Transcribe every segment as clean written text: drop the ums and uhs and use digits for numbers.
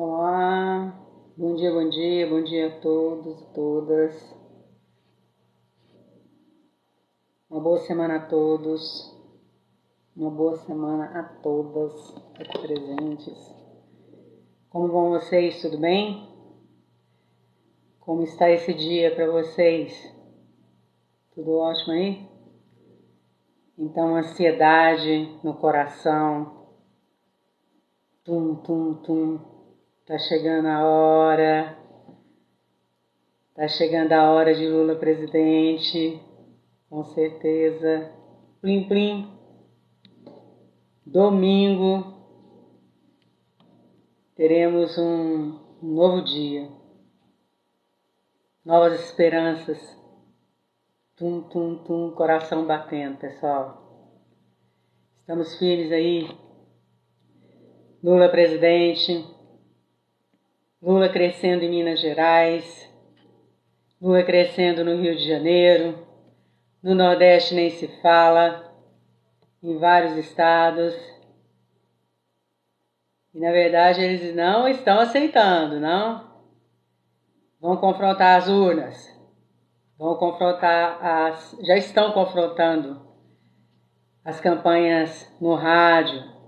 Olá, bom dia a todos e todas. Uma boa semana a todos, uma boa semana a todas aqui presentes. Como vão vocês? Tudo bem? Como está esse dia para vocês? Tudo ótimo aí? Então, ansiedade no coração, tum, tum, tum, tá chegando a hora. Tá chegando a hora de Lula presidente, com certeza. Plim, plim. Domingo teremos um novo dia, novas esperanças. Tum, tum, tum, coração batendo, pessoal. Estamos firmes aí. Lula presidente, Lula crescendo em Minas Gerais, Lula crescendo no Rio de Janeiro, no Nordeste nem se fala, em vários estados. E na verdade eles não estão aceitando, não? Vão confrontar as urnas, já estão confrontando as campanhas no rádio.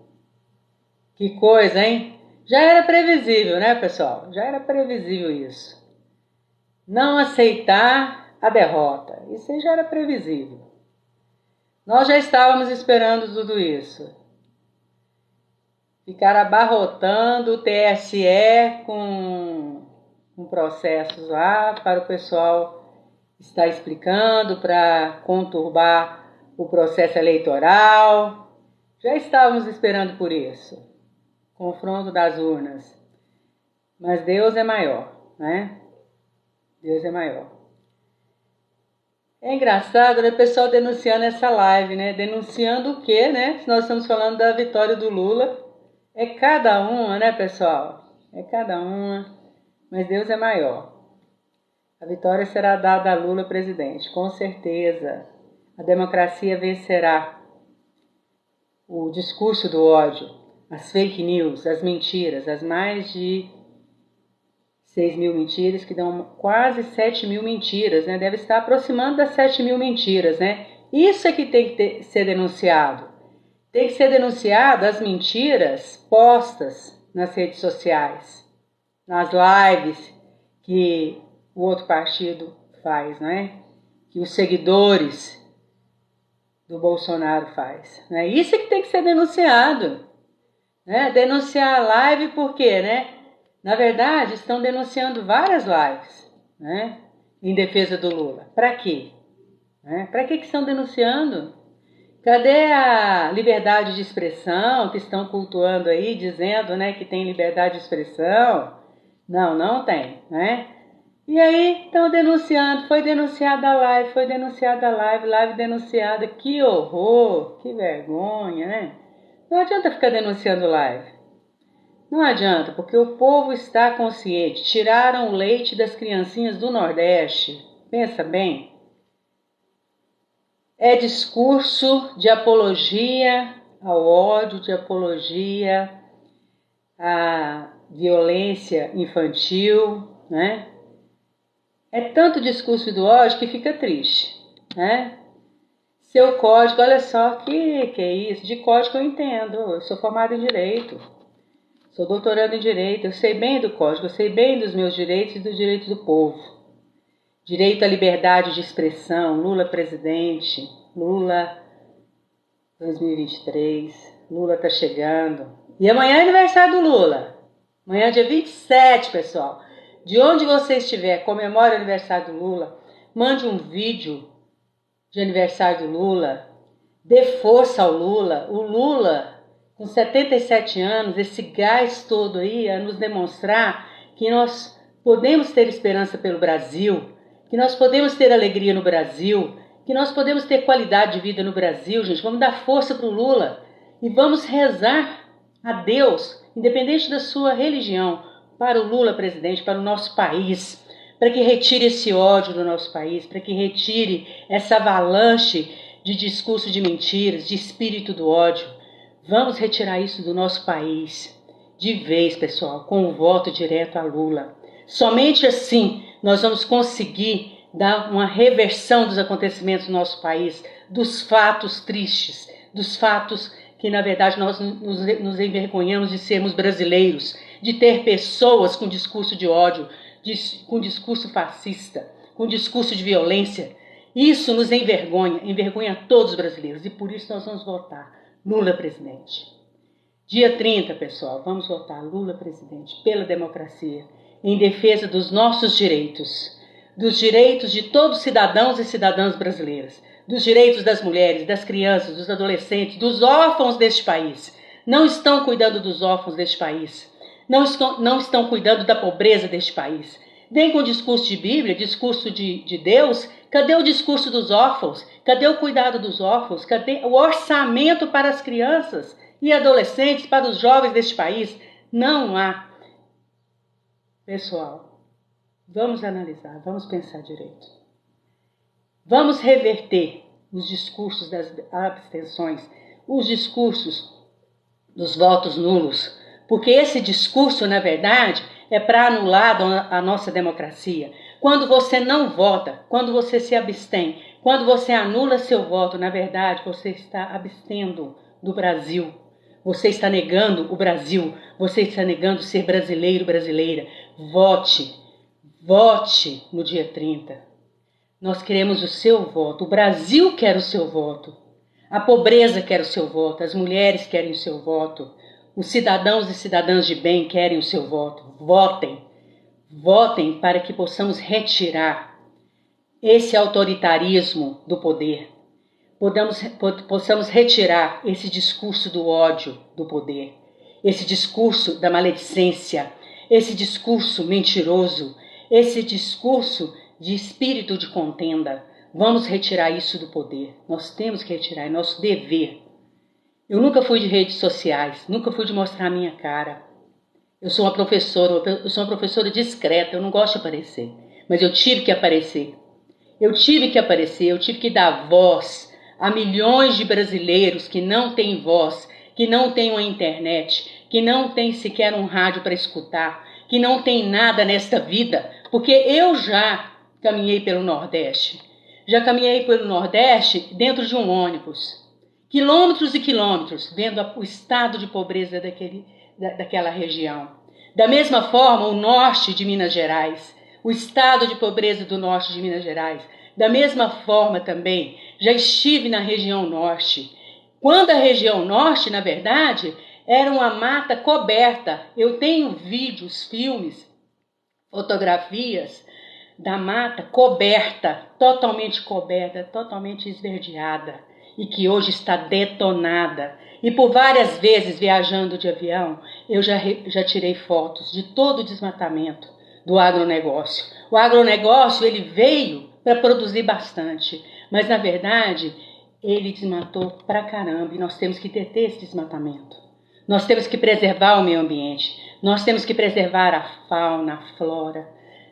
Que coisa, hein? Já era previsível, né, pessoal? Já era previsível isso. Não aceitar a derrota, isso já era previsível. Nós já estávamos esperando tudo isso. Ficar abarrotando o TSE com processos lá para o pessoal estar explicando, para conturbar o processo eleitoral. Já estávamos esperando por isso. Confronto das urnas. Mas Deus é maior, né? Deus é maior. É engraçado, né, o pessoal denunciando essa live, né? Denunciando o quê, né? Se nós estamos falando da vitória do Lula. É cada uma, né, pessoal? É cada uma, mas Deus é maior. A vitória será dada a Lula presidente, com certeza. A democracia vencerá o discurso do ódio, as fake news, as mentiras, as mais de 6.000 mentiras, que dão quase 7.000 mentiras, né? Deve estar aproximando das 7.000 mentiras, né? Isso é que tem que ser denunciado. Tem que ser denunciado as mentiras postas nas redes sociais, nas lives que o outro partido faz, né? Que os seguidores do Bolsonaro faz, né? Isso é que tem que ser denunciado, né? Denunciar a live por quê, né? Na verdade, estão denunciando várias lives, né? Em defesa do Lula. Para quê? Né? Para que estão denunciando? Cadê a liberdade de expressão que estão cultuando aí, dizendo, né, que tem liberdade de expressão? Não, não tem, né? E aí estão denunciando, foi denunciada a live, live denunciada. Que horror, que vergonha, né? Não adianta ficar denunciando live. Não adianta, porque o povo está consciente. Tiraram o leite das criancinhas do Nordeste. Pensa bem. É discurso de apologia ao ódio, de apologia à violência infantil, né? É tanto discurso do ódio que fica triste, né? Seu código, olha só, que é isso? De código eu entendo, eu sou formada em Direito, sou doutorando em Direito, eu sei bem do código, eu sei bem dos meus direitos e dos direitos do povo. Direito à liberdade de expressão, Lula presidente, Lula 2023, Lula tá chegando. E amanhã é aniversário do Lula. Amanhã é dia 27, pessoal. De onde você estiver, comemore o aniversário do Lula. Mande um vídeo de aniversário do Lula. Dê força ao Lula. O Lula, com 77 anos, esse gás todo aí, a nos demonstrar que nós podemos ter esperança pelo Brasil, que nós podemos ter alegria no Brasil, que nós podemos ter qualidade de vida no Brasil, gente. Vamos dar força para o Lula e vamos rezar a Deus, independente da sua religião, para o Lula presidente, para o nosso país, para que retire esse ódio do nosso país, para que retire essa avalanche de discurso de mentiras, de espírito do ódio. Vamos retirar isso do nosso país. de vez, pessoal, com o voto direto a Lula. Somente assim nós vamos conseguir dar uma reversão dos acontecimentos do nosso país, dos fatos tristes, dos fatos que, na verdade, nós nos envergonhamos de sermos brasileiros, de ter pessoas com discurso de ódio, com discurso fascista, com discurso de violência. Isso nos envergonha todos os brasileiros, e por isso nós vamos votar Lula presidente. Dia 30, pessoal, vamos votar Lula presidente pela democracia, em defesa dos nossos direitos, dos direitos de todos os cidadãos e cidadãs brasileiras, dos direitos das mulheres, das crianças, dos adolescentes, dos órfãos deste país. Não estão cuidando dos órfãos deste país. Não estão cuidando da pobreza deste país. Vem com discurso de Bíblia, discurso de Deus. Cadê o discurso dos órfãos? Cadê o cuidado dos órfãos? Cadê o orçamento para as crianças e adolescentes, para os jovens deste país? Não há. Pessoal, vamos analisar, vamos pensar direito. Vamos reverter os discursos das abstenções, os discursos dos votos nulos, porque esse discurso, na verdade, é para anular a nossa democracia. Quando você não vota, quando você se abstém, quando você anula seu voto, na verdade, você está abstendo do Brasil. Você está negando o Brasil, você está negando ser brasileiro, brasileira. Vote, vote no dia 30. Nós queremos o seu voto, o Brasil quer o seu voto, a pobreza quer o seu voto, as mulheres querem o seu voto, os cidadãos e cidadãs de bem querem o seu voto. Votem, votem para que possamos retirar esse autoritarismo do poder. Possamos retirar esse discurso do ódio do poder, esse discurso da maledicência, esse discurso mentiroso, esse discurso de espírito de contenda. Vamos retirar isso do poder. Nós temos que retirar, é nosso dever. Eu nunca fui de redes sociais, nunca fui de mostrar a minha cara. Eu sou uma professora discreta, eu não gosto de aparecer, mas eu tive que aparecer. Eu tive que dar voz a milhões de brasileiros que não têm voz, que não têm uma internet, que não têm sequer um rádio para escutar, que não têm nada nesta vida, porque eu já caminhei pelo Nordeste. Já caminhei pelo Nordeste dentro de um ônibus, quilômetros e quilômetros, vendo o estado de pobreza daquela região. Da mesma forma, o norte de Minas Gerais, o estado de pobreza do norte de Minas Gerais. Da mesma forma também, já estive na região norte. Quando a região norte, na verdade, era uma mata coberta. Eu tenho vídeos, filmes, fotografias da mata coberta, totalmente esverdeada, e que hoje está detonada. E por várias vezes, viajando de avião, eu já tirei fotos de todo o desmatamento do agronegócio. O agronegócio, ele veio para produzir bastante, mas na verdade ele desmatou pra caramba, e nós temos que deter esse desmatamento. Nós temos que preservar o meio ambiente, nós temos que preservar a fauna, a flora,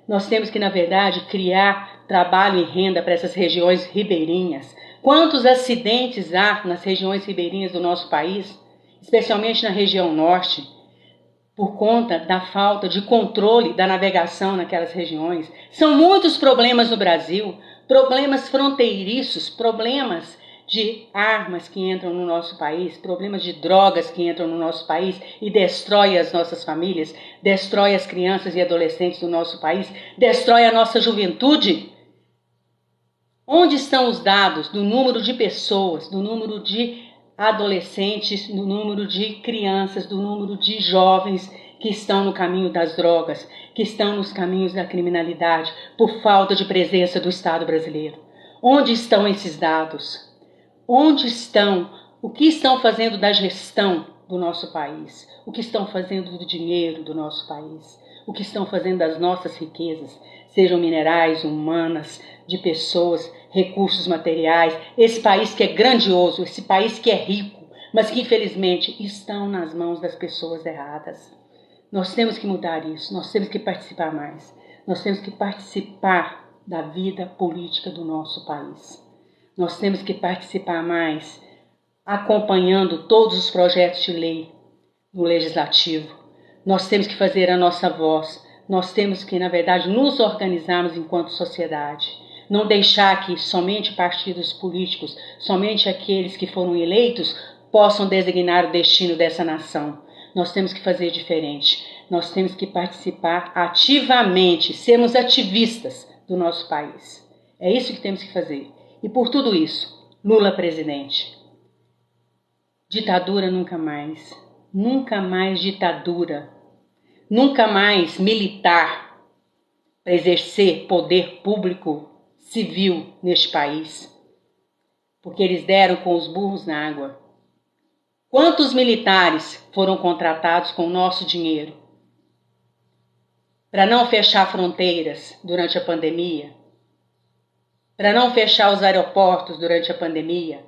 nós temos que, na verdade, criar trabalho e renda para essas regiões ribeirinhas. Quantos acidentes há nas regiões ribeirinhas do nosso país, especialmente na região norte, por conta da falta de controle da navegação naquelas regiões. São muitos problemas no Brasil, problemas fronteiriços, problemas de armas que entram no nosso país, problemas de drogas que entram no nosso país e destrói as nossas famílias, destrói as crianças e adolescentes do nosso país, destrói a nossa juventude. Onde estão os dados do número de pessoas, do número de adolescentes, do número de crianças, do número de jovens que estão no caminho das drogas, que estão nos caminhos da criminalidade, por falta de presença do Estado brasileiro? Onde estão esses dados? Onde estão? O que estão fazendo da gestão do nosso país? O que estão fazendo do dinheiro do nosso país? O que estão fazendo das nossas riquezas, sejam minerais, humanas, de pessoas, recursos materiais? Esse país que é grandioso, esse país que é rico, mas que infelizmente estão nas mãos das pessoas erradas. Nós temos que mudar isso, nós temos que participar mais. Nós temos que participar da vida política do nosso país. Nós temos que participar mais, acompanhando todos os projetos de lei no Legislativo. Nós temos que fazer a nossa voz. Nós temos que, na verdade, nos organizarmos enquanto sociedade. Não deixar que somente partidos políticos, somente aqueles que foram eleitos, possam designar o destino dessa nação. Nós temos que fazer diferente. Nós temos que participar ativamente, sermos ativistas do nosso país. É isso que temos que fazer. E por tudo isso, Lula presidente. Ditadura nunca mais. Nunca mais ditadura. Nunca mais militar para exercer poder público civil neste país. Porque eles deram com os burros na água. Quantos militares foram contratados com o nosso dinheiro para não fechar fronteiras durante a pandemia? Para não fechar os aeroportos durante a pandemia?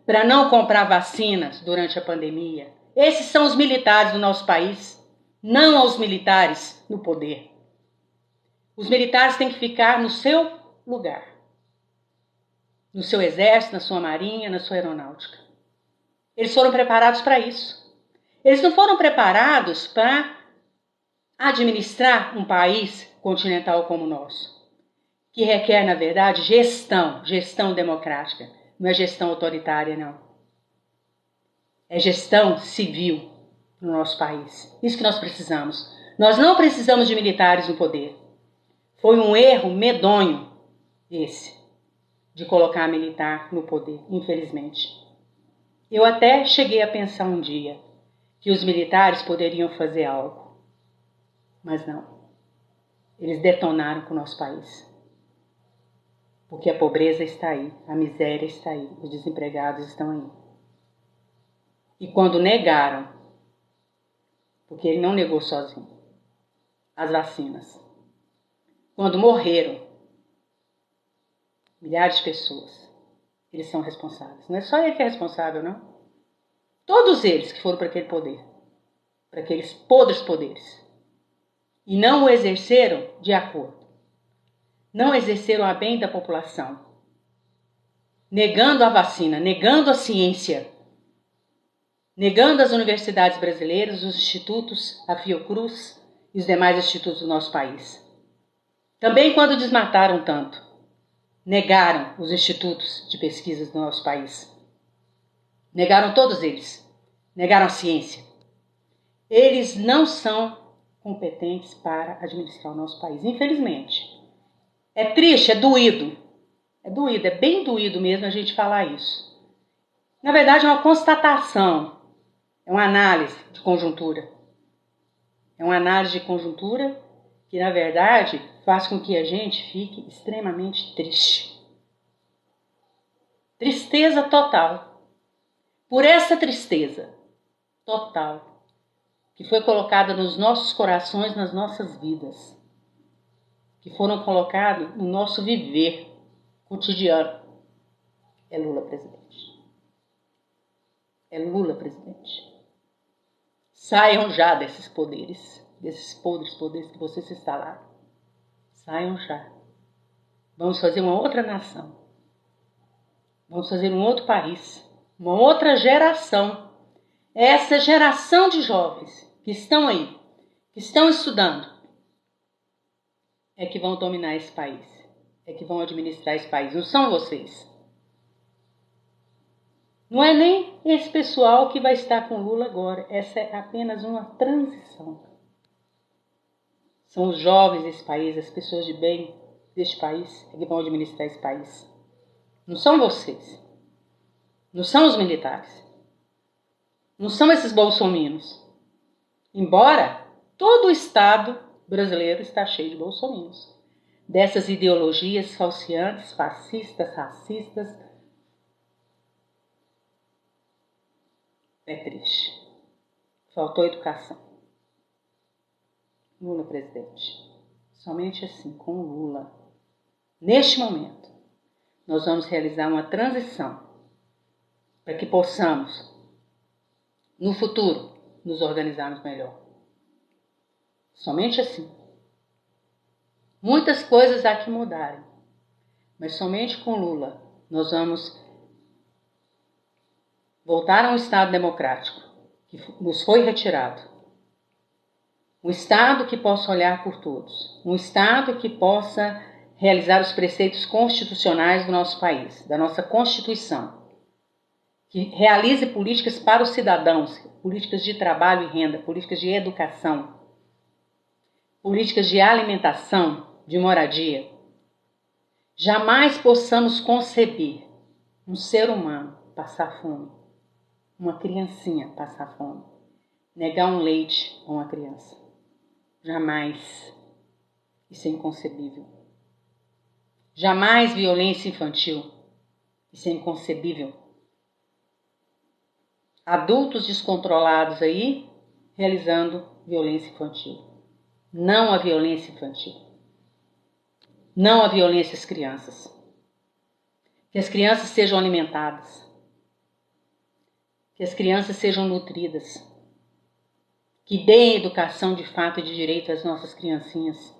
Para não comprar vacinas durante a pandemia? Esses são os militares do nosso país, não aos militares no poder. Os militares têm que ficar no seu lugar, no seu exército, na sua marinha, na sua aeronáutica. Eles foram preparados para isso. Eles não foram preparados para administrar um país continental como o nosso, que requer, na verdade, gestão democrática. Não é gestão autoritária, não. É gestão civil no nosso país. Isso que nós precisamos. Nós não precisamos de militares no poder. Foi um erro medonho esse, de colocar militar no poder, infelizmente. Eu até cheguei a pensar um dia que os militares poderiam fazer algo. Mas não. Eles detonaram com o nosso país. Porque a pobreza está aí, a miséria está aí, os desempregados estão aí. E quando negaram, porque ele não negou sozinho, as vacinas, quando morreram milhares de pessoas, eles são responsáveis. Não é só ele que é responsável, não. Todos eles que foram para aquele poder, para aqueles podres poderes, e não o exerceram de acordo. Não exerceram a bem da população, negando a vacina, negando a ciência, negando as universidades brasileiras, os institutos, a Fiocruz e os demais institutos do nosso país. Também quando desmataram tanto, negaram os institutos de pesquisas do nosso país. Negaram todos eles, negaram a ciência. Eles não são competentes para administrar o nosso país, infelizmente. É triste, é doído, é bem doído mesmo a gente falar isso. Na verdade é uma constatação, é uma análise de conjuntura. É uma análise de conjuntura que, na verdade, faz com que a gente fique extremamente triste. Tristeza total. Por essa tristeza total que foi colocada nos nossos corações, nas nossas vidas, que foram colocados no nosso viver cotidiano, é Lula presidente. É Lula presidente. Saiam já desses poderes, desses podres poderes que vocês se instalaram. Saiam já. Vamos fazer uma outra nação. Vamos fazer um outro país. Uma outra geração. Essa geração de jovens que estão aí, que estão estudando, é que vão dominar esse país. É que vão administrar esse país. Não são vocês. Não é nem esse pessoal que vai estar com Lula agora. Essa é apenas uma transição. São os jovens desse país, as pessoas de bem deste país, que vão administrar esse país. Não são vocês. Não são os militares. Não são esses bolsominions. Embora todo o Estado brasileiro está cheio de bolsominions. Dessas ideologias falseantes, fascistas, racistas. É triste. Faltou educação. Lula presidente. Somente assim, com o Lula, neste momento, nós vamos realizar uma transição para que possamos, no futuro, nos organizarmos melhor. Somente assim. Muitas coisas há que mudarem, mas somente com Lula nós vamos voltar a um Estado democrático que nos foi retirado. Um Estado que possa olhar por todos. Um Estado que possa realizar os preceitos constitucionais do nosso país, da nossa Constituição. Que realize políticas para os cidadãos, políticas de trabalho e renda, políticas de educação, políticas de alimentação, de moradia. Jamais possamos conceber um ser humano passar fome, uma criancinha passar fome, negar um leite a uma criança. Jamais. Isso é inconcebível. Jamais violência infantil. Isso é inconcebível. Adultos descontrolados aí realizando violência infantil. Não a violência infantil. Não a violência às crianças. Que as crianças sejam alimentadas. Que as crianças sejam nutridas. Que deem educação de fato e de direito às nossas criancinhas.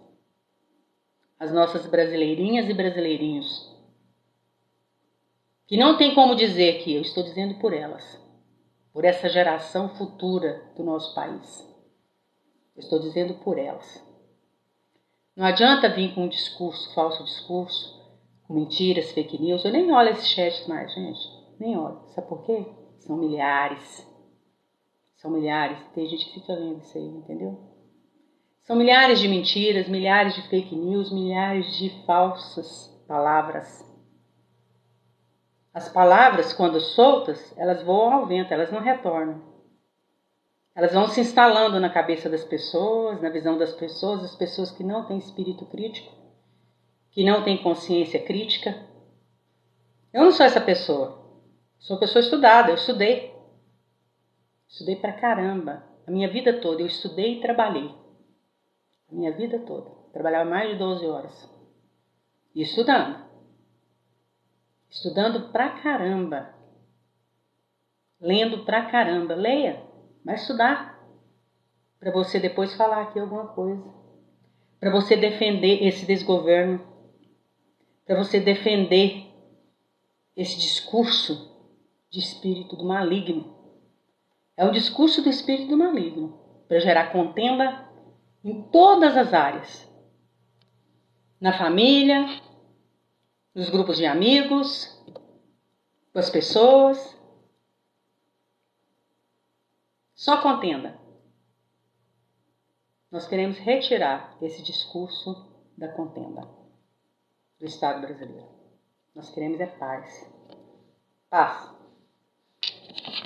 Às nossas brasileirinhas e brasileirinhos. Que não tem como dizer que eu estou dizendo por elas. Por essa geração futura do nosso país. Eu estou dizendo por elas. Não adianta vir com um discurso, falso discurso, com mentiras, fake news. Eu nem olho esses chats mais, gente. Nem olho. Sabe por quê? São milhares. São milhares. Tem gente que fica lendo isso aí, entendeu? São milhares de mentiras, milhares de fake news, milhares de falsas palavras. As palavras, quando soltas, elas voam ao vento, elas não retornam. Elas vão se instalando na cabeça das pessoas, na visão das pessoas, as pessoas que não têm espírito crítico, que não têm consciência crítica. Eu não sou essa pessoa. Sou uma pessoa estudada, eu estudei. Estudei pra caramba. A minha vida toda eu estudei e trabalhei. A minha vida toda. Trabalhava mais de 12 horas. E estudando. Estudando pra caramba. Lendo pra caramba. Leia. Vai estudar, para você depois falar aqui alguma coisa, para você defender esse desgoverno, para você defender esse discurso de espírito do maligno. É um discurso do espírito do maligno, para gerar contenda em todas as áreas. Na família, nos grupos de amigos, com as pessoas. Só contenda. Nós queremos retirar esse discurso da contenda do Estado brasileiro. Nós queremos é paz. Paz.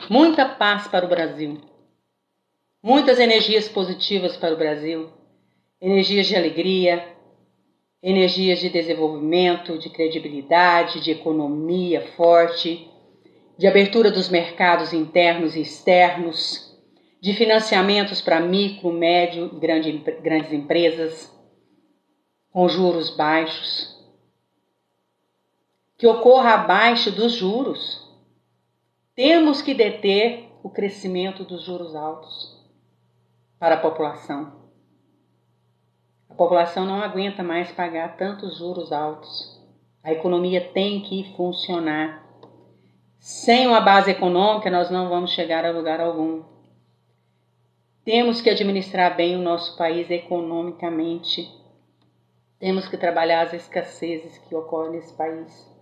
Muita paz para o Brasil. Muitas energias positivas para o Brasil. Energias de alegria, energias de desenvolvimento, de credibilidade, de economia forte, de abertura dos mercados internos e externos, de financiamentos para micro, médio e grandes empresas, com juros baixos. Que ocorra abaixo dos juros. Temos que deter o crescimento dos juros altos para a população. A população não aguenta mais pagar tantos juros altos. A economia tem que funcionar. Sem uma base econômica, nós não vamos chegar a lugar algum. Temos que administrar bem o nosso país economicamente. Temos que trabalhar as escassezes que ocorrem nesse país.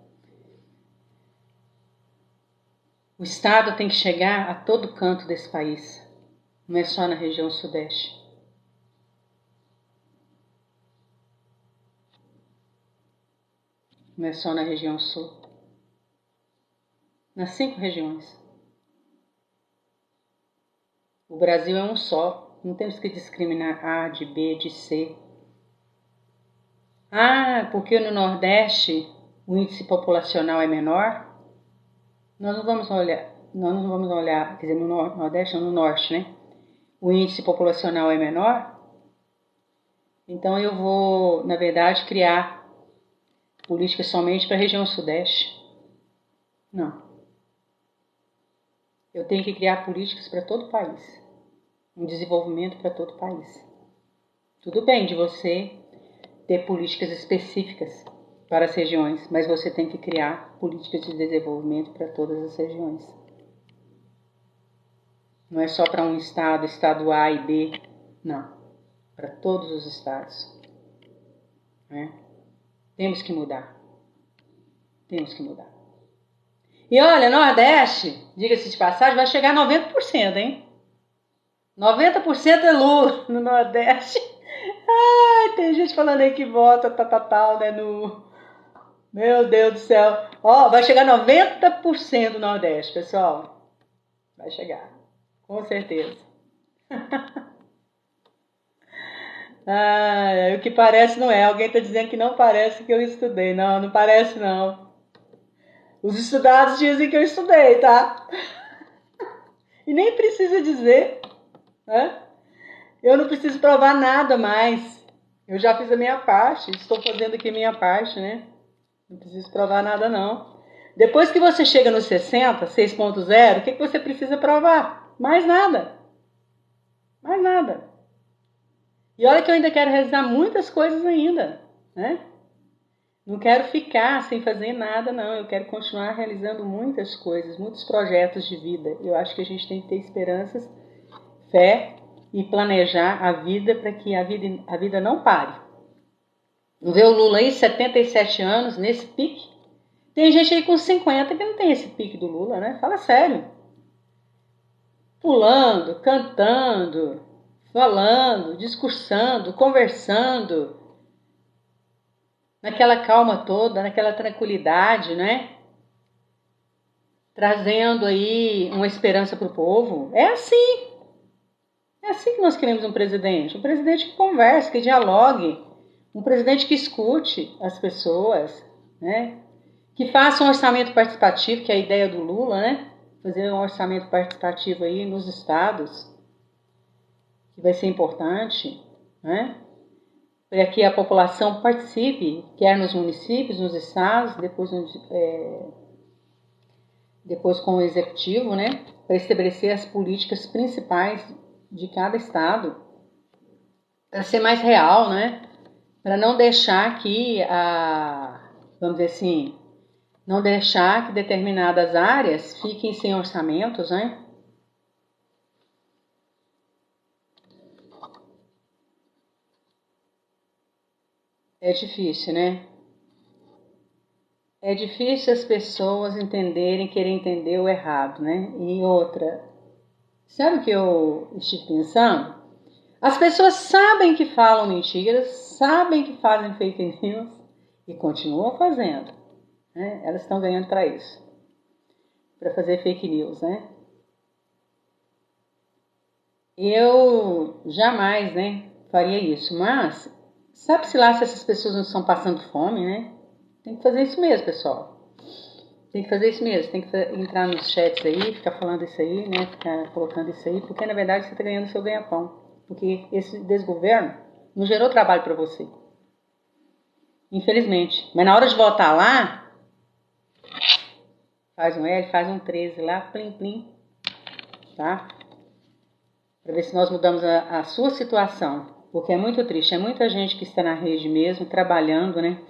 O Estado tem que chegar a todo canto desse país. Não é só na região sudeste. Não é só na região sul. Nas 5 regiões. O Brasil é um só. Não temos que discriminar A, de B, de C. Ah, porque no Nordeste o índice populacional é menor? Nós não vamos olhar, quer dizer, no Nordeste ou no Norte, né? O índice populacional é menor? Então eu vou, na verdade, criar políticas somente para a região Sudeste. Não. Eu tenho que criar políticas para todo o país. Um desenvolvimento para todo o país. Tudo bem de você ter políticas específicas para as regiões, mas você tem que criar políticas de desenvolvimento para todas as regiões. Não é só para um estado A e B, não. para todos os estados. Né? Temos que mudar. Temos que mudar. E olha, Nordeste, diga-se de passagem, vai chegar a 90%, hein? 90% é Lula no Nordeste. Ai, tem gente falando aí que vota tal, né? Meu Deus do céu. Ó, vai chegar a 90% no Nordeste, pessoal. Vai chegar. Com certeza. O que parece não é. Alguém está dizendo que não parece que eu estudei. Não, não parece não. Os estudados dizem que eu estudei, tá? E nem precisa dizer, né? Eu não preciso provar nada mais. Eu já fiz a minha parte. Estou fazendo aqui a minha parte, né? Não preciso provar nada não. Depois que você chega no 60, 6.0, o que você precisa provar? Mais nada. Mais nada. E olha que eu ainda quero realizar muitas coisas ainda, né? Não quero ficar sem fazer nada, não. Eu quero continuar realizando muitas coisas, muitos projetos de vida. Eu acho que a gente tem que ter esperanças, fé e planejar a vida para que a vida não pare. Não vê o Lula aí, 77 anos, nesse pique? Tem gente aí com 50 que não tem esse pique do Lula, né? Fala sério. Pulando, cantando, falando, discursando, conversando, naquela calma toda, naquela tranquilidade, né? Trazendo aí uma esperança para o povo. É assim. É assim que nós queremos um presidente. Um presidente que converse, que dialogue. Um presidente que escute as pessoas, né? Que faça um orçamento participativo, que é a ideia do Lula, né? Fazer um orçamento participativo aí nos estados, que vai ser importante, né? Para que a população participe, quer nos municípios, nos estados, depois com o executivo, né? Para estabelecer as políticas principais de cada estado, para ser mais real, né? Para não deixar que vamos dizer assim, não deixar que determinadas áreas fiquem sem orçamentos, né? É difícil, né? É difícil as pessoas entenderem, querer entender o errado, né? E outra, sabe o que eu estive pensando? As pessoas sabem que falam mentiras, sabem que fazem fake news e continuam fazendo, né? Elas estão ganhando para isso, para fazer fake news, né? Eu jamais, né, faria isso, mas sabe-se lá se essas pessoas não estão passando fome, né? Tem que fazer isso mesmo, pessoal. Tem que fazer isso mesmo, tem que entrar nos chats aí, ficar falando isso aí, né? Ficar colocando isso aí, porque na verdade você está ganhando seu ganha-pão. Porque esse desgoverno não gerou trabalho para você. Infelizmente. Mas na hora de votar lá, faz um L, faz um 13 lá, plim, plim, tá? Para ver se nós mudamos a sua situação. Porque é muito triste, é muita gente que está na rede mesmo, trabalhando, né?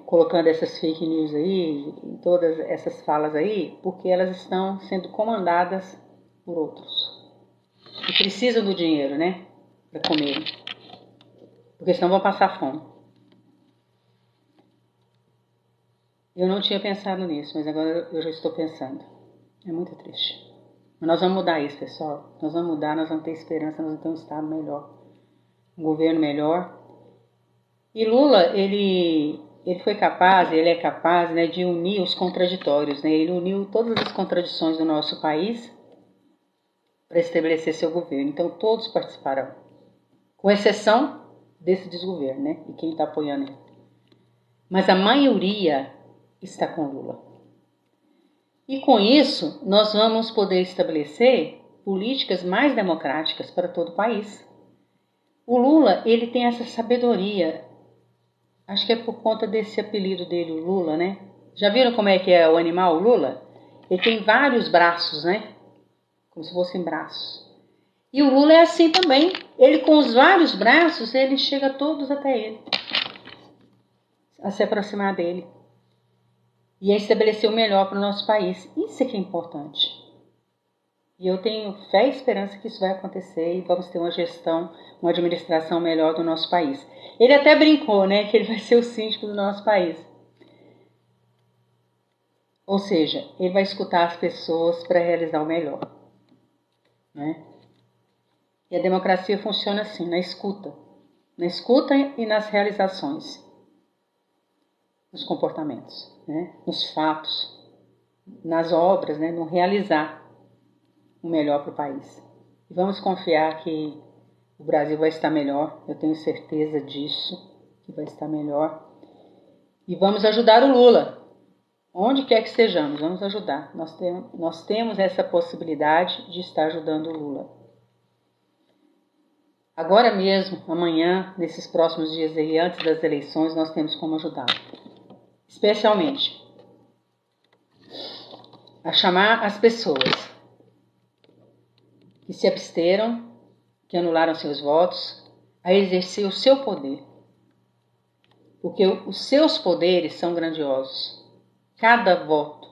Colocando essas fake news aí, todas essas falas aí, porque elas estão sendo comandadas por outros. E precisam do dinheiro, né? Para comer. Porque senão vão passar fome. Eu não tinha pensado nisso, mas agora eu já estou pensando. É muito triste. Mas nós vamos mudar isso, pessoal. Nós vamos mudar, nós vamos ter esperança, nós vamos ter um Estado melhor. Um governo melhor. E Lula, ele foi capaz, ele é capaz, né, de unir os contraditórios, né? Ele uniu todas as contradições do nosso país para estabelecer seu governo. Então todos participarão, com exceção desse desgoverno, né? E quem está apoiando ele. Mas a maioria está com Lula. E com isso nós vamos poder estabelecer políticas mais democráticas para todo o país. O Lula, ele tem essa sabedoria. Acho que é por conta desse apelido dele, o Lula, né? Já viram como é que é o animal, o Lula? Ele tem vários braços, né? Como se fossem braços. E o Lula é assim também. Ele, com os vários braços, ele chega todos até ele. A se aproximar dele. E a estabelecer o melhor para o nosso país. Isso é que é importante. E eu tenho fé e esperança que isso vai acontecer e vamos ter uma gestão, uma administração melhor do nosso país. Ele até brincou, né, que ele vai ser o síndico do nosso país. Ou seja, ele vai escutar as pessoas para realizar o melhor, né? E a democracia funciona assim, na escuta e nas realizações, nos comportamentos, né? Nos fatos, nas obras, né? No realizar o melhor para o país. E vamos confiar que o Brasil vai estar melhor, eu tenho certeza disso, que vai estar melhor. E vamos ajudar o Lula, onde quer que estejamos, vamos ajudar. Nós temos essa possibilidade de estar ajudando o Lula. Agora mesmo, amanhã, nesses próximos dias aí, antes das eleições, nós temos como ajudá-lo. Especialmente a chamar as pessoas que se absteram, que anularam seus votos, a exercer o seu poder. Porque os seus poderes são grandiosos. Cada voto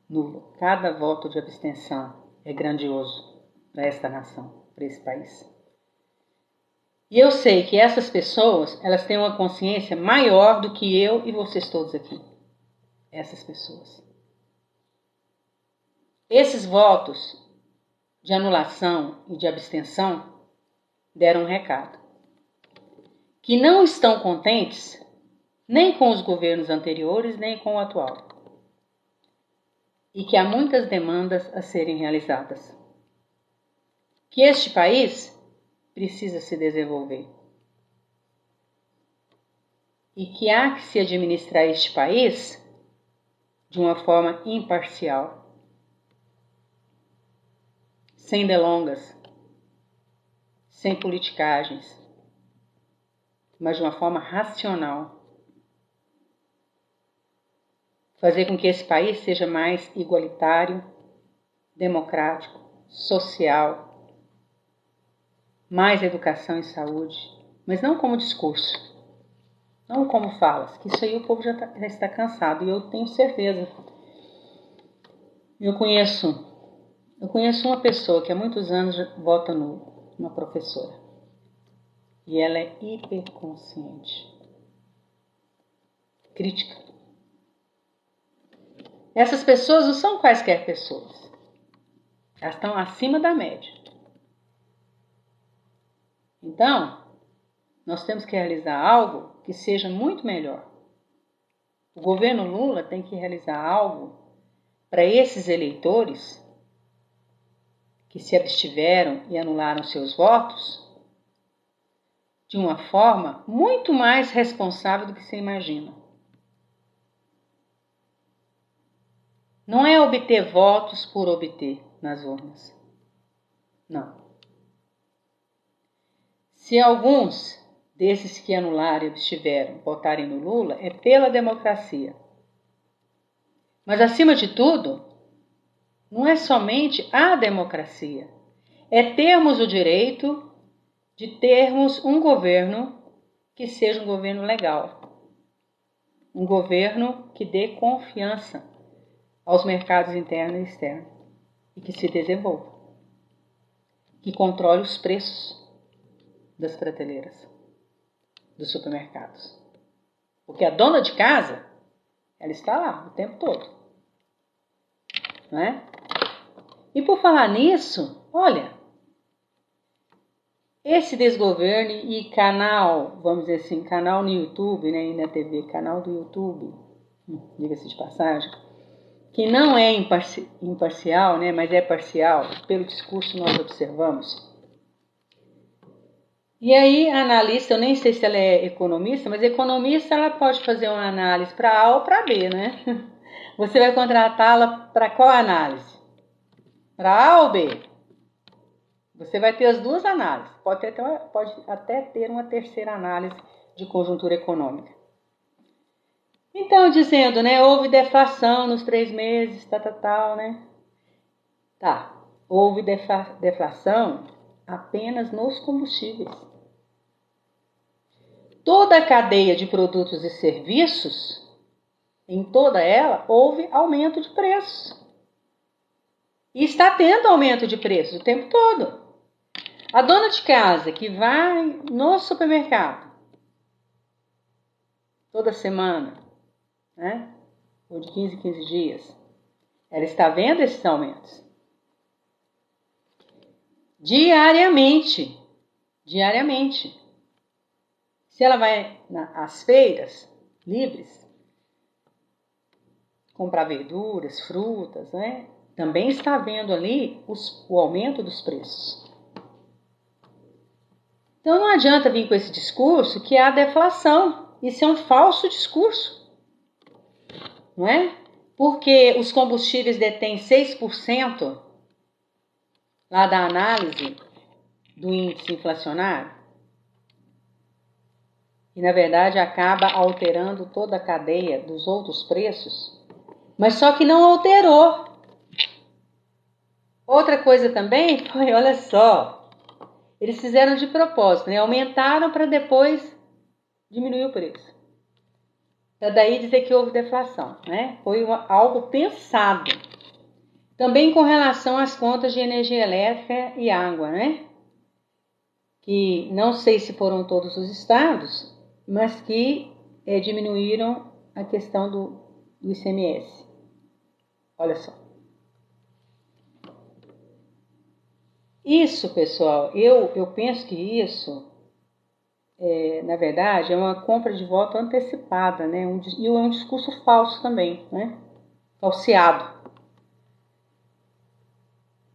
nulo, cada voto de abstenção é grandioso para esta nação, para esse país. E eu sei que essas pessoas, elas têm uma consciência maior do que eu e vocês todos aqui. Essas pessoas. Esses votos de anulação e de abstenção deram um recado. Que não estão contentes nem com os governos anteriores, nem com o atual. E que há muitas demandas a serem realizadas. Que este país precisa se desenvolver. E que há que se administrar este país de uma forma imparcial, sem delongas, sem politicagens, mas de uma forma racional. Fazer com que esse país seja mais igualitário, democrático, social, mais educação e saúde, mas não como discurso, não como falas, que isso aí o povo já está cansado, e eu tenho certeza. Eu conheço uma pessoa que há muitos anos vota nulo, uma professora, e ela é hiperconsciente, crítica. Essas pessoas não são quaisquer pessoas, elas estão acima da média. Então, nós temos que realizar algo que seja muito melhor. O governo Lula tem que realizar algo para esses eleitores que se abstiveram e anularam seus votos de uma forma muito mais responsável do que você imagina. Não é obter votos por obter nas urnas. Não. Se alguns desses que anularam e abstiveram votarem no Lula, é pela democracia. Mas, acima de tudo, não é somente a democracia. É termos o direito de termos um governo que seja um governo legal. Um governo que dê confiança aos mercados interno e externo e que se desenvolva. Que controle os preços das prateleiras, dos supermercados. Porque a dona de casa, ela está lá o tempo todo. Não é? E por falar nisso, olha, esse desgoverno e canal, vamos dizer assim, canal no YouTube, né, e na TV, canal do YouTube, diga-se de passagem, que não é imparcial, né, mas é parcial, pelo discurso nós observamos. E aí a analista, eu nem sei se ela é economista, mas economista ela pode fazer uma análise para A ou para B, né? Você vai contratá-la para qual análise? Para A ou B? Você vai ter as duas análises, pode até ter uma terceira análise de conjuntura econômica. Então, dizendo, né, houve deflação nos 3 meses, tal, né? Tá, houve deflação apenas nos combustíveis. Toda a cadeia de produtos e serviços, em toda ela, houve aumento de preços. E está tendo aumento de preço o tempo todo. A dona de casa que vai no supermercado toda semana, né? Ou de 15 em 15 dias, ela está vendo esses aumentos. Diariamente. Se ela vai às feiras livres, comprar verduras, frutas, né? Também está vendo ali o aumento dos preços. Então não adianta vir com esse discurso que há deflação. Isso é um falso discurso, não é? Porque os combustíveis detêm 6% lá da análise do índice inflacionário e, na verdade, acaba alterando toda a cadeia dos outros preços, mas só que não alterou. Outra coisa também foi, olha só, eles fizeram de propósito, né? Aumentaram para depois diminuir o preço. Para daí dizer que houve deflação, né? Foi algo pensado. Também com relação às contas de energia elétrica e água, né? Que não sei se foram todos os estados, mas que diminuíram a questão do ICMS. Olha só. Isso, pessoal, eu penso que isso, na verdade, é uma compra de voto antecipada, né? E é um discurso falso também, né? Falseado.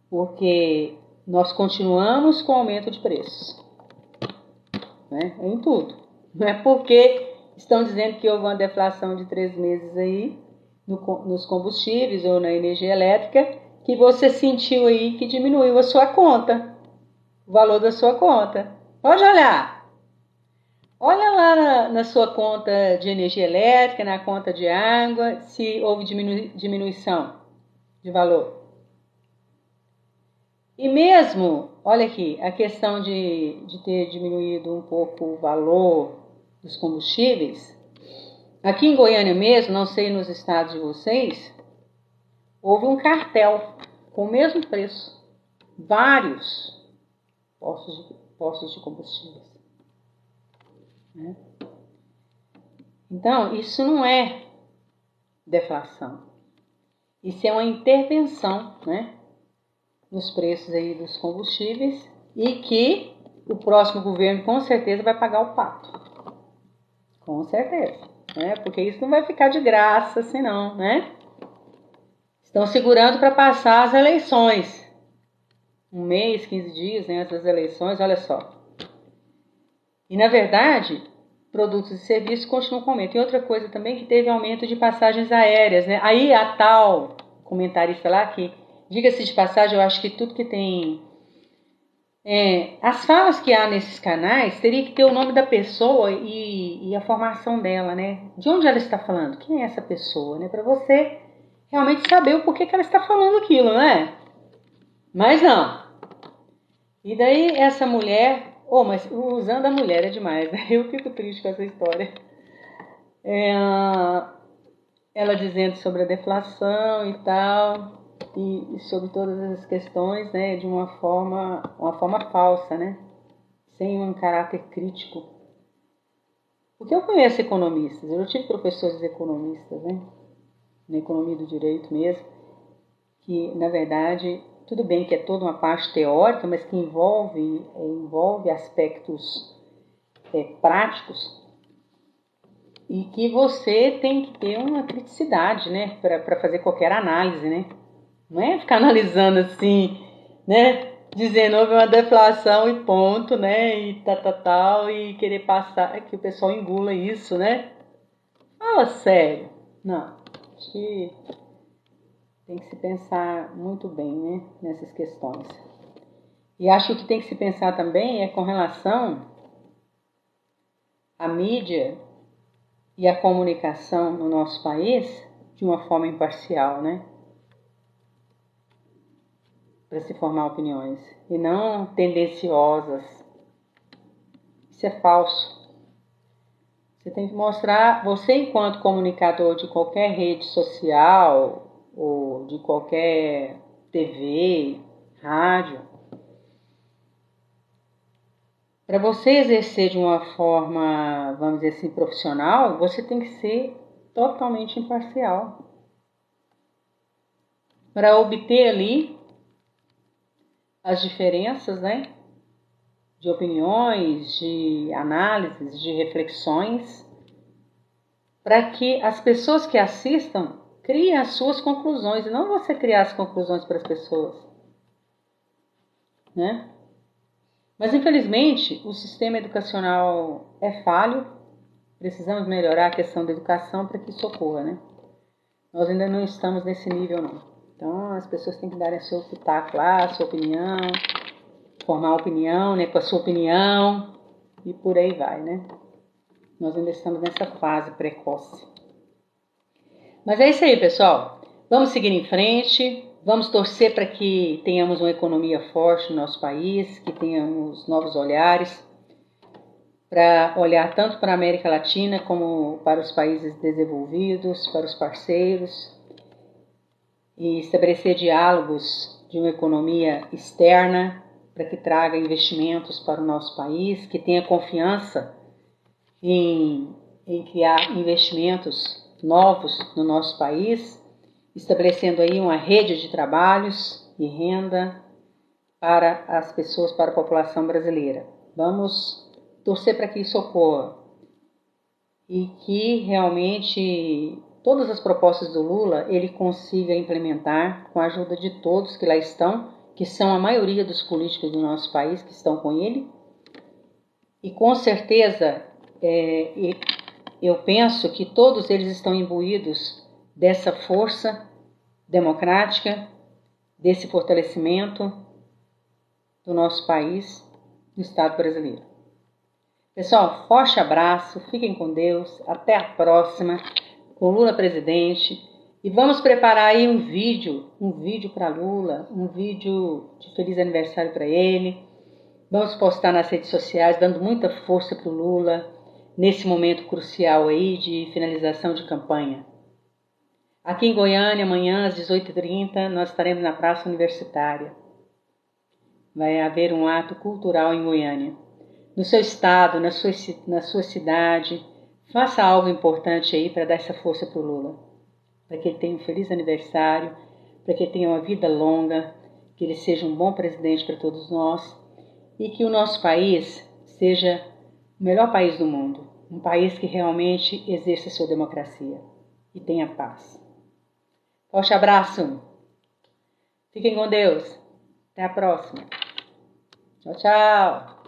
Porque nós continuamos com aumento de preços, né? Em tudo. Não é porque estão dizendo que houve uma deflação de 3 meses aí nos combustíveis ou na energia elétrica que você sentiu aí que diminuiu a sua conta, o valor da sua conta. Pode olhar. Olha lá na sua conta de energia elétrica, na conta de água, se houve diminuição de valor. E mesmo, olha aqui, a questão de ter diminuído um pouco o valor dos combustíveis, aqui em Goiânia mesmo, não sei nos estados de vocês, houve um cartel com o mesmo preço, vários postos de combustíveis. Né? Então, isso não é deflação, isso é uma intervenção, né, nos preços aí dos combustíveis e que o próximo governo com certeza vai pagar o pato. Com certeza, né? Porque isso não vai ficar de graça assim não, né? Estão segurando para passar as eleições. 1 mês, 15 dias, né, essas eleições, olha só. E na verdade, produtos e serviços continuam com aumento. E outra coisa também que teve aumento de passagens aéreas, né? Aí a tal comentarista lá que, diga-se de passagem, eu acho que tudo que tem as falas que há nesses canais teria que ter o nome da pessoa e a formação dela, né? De onde ela está falando? Quem é essa pessoa, né? Para você realmente saber o porquê que ela está falando aquilo, né? Mas não. E daí essa mulher, mas usando a mulher é demais, né? Eu fico triste com essa história. Ela dizendo sobre a deflação e tal, e sobre todas as questões, né, de uma forma falsa, né, sem um caráter crítico. Porque eu conheço economistas, eu tive professores economistas, né, na economia do direito mesmo, que na verdade, tudo bem que é toda uma parte teórica, mas que envolve aspectos práticos, e que você tem que ter uma criticidade, né, para fazer qualquer análise, né? Não é ficar analisando assim, né, dizendo houve uma deflação e ponto, né, e tal, e querer passar, que o pessoal engula isso, né? Fala sério. Não, acho que tem que se pensar muito bem, né, nessas questões. E acho que o que tem que se pensar também é com relação à mídia e a comunicação no nosso país de uma forma imparcial, né? Para se formar opiniões e não tendenciosas. Isso é falso. Você tem que mostrar, você enquanto comunicador de qualquer rede social ou de qualquer TV, rádio. Para você exercer de uma forma, vamos dizer assim, profissional, você tem que ser totalmente imparcial. Para obter ali as diferenças, né, de opiniões, de análises, de reflexões, para que as pessoas que assistam criem as suas conclusões, e não você criar as conclusões para as pessoas, né? Mas, infelizmente, o sistema educacional é falho, precisamos melhorar a questão da educação para que isso ocorra, né? Nós ainda não estamos nesse nível, não. Então, as pessoas têm que dar seu pitaco lá, a sua opinião, formar opinião, né, com a sua opinião, e por aí vai, né? Nós ainda estamos nessa fase precoce. Mas é isso aí, pessoal. Vamos seguir em frente. Vamos torcer para que tenhamos uma economia forte no nosso país, que tenhamos novos olhares, para olhar tanto para a América Latina como para os países desenvolvidos, para os parceiros, e estabelecer diálogos de uma economia externa para que traga investimentos para o nosso país, que tenha confiança em criar investimentos novos no nosso país, estabelecendo aí uma rede de trabalhos e renda para as pessoas, para a população brasileira. Vamos torcer para que isso ocorra e que realmente todas as propostas do Lula ele consiga implementar com a ajuda de todos que lá estão, que são a maioria dos políticos do nosso país que estão com ele. E com certeza eu penso que todos eles estão imbuídos dessa força democrática, desse fortalecimento do nosso país, do Estado brasileiro. Pessoal, forte abraço, fiquem com Deus, até a próxima, com Lula presidente. E vamos preparar aí um vídeo para Lula, um vídeo de feliz aniversário para ele. Vamos postar nas redes sociais, dando muita força para o Lula, nesse momento crucial aí de finalização de campanha. Aqui em Goiânia, amanhã às 18h30, nós estaremos na Praça Universitária. Vai haver um ato cultural em Goiânia. No seu estado, na sua cidade, faça algo importante aí para dar essa força para o Lula. Para que ele tenha um feliz aniversário, para que ele tenha uma vida longa, que ele seja um bom presidente para todos nós e que o nosso país seja o melhor país do mundo. Um país que realmente exerça a sua democracia e tenha paz. Forte abraço. Fiquem com Deus. Até a próxima. Tchau, tchau.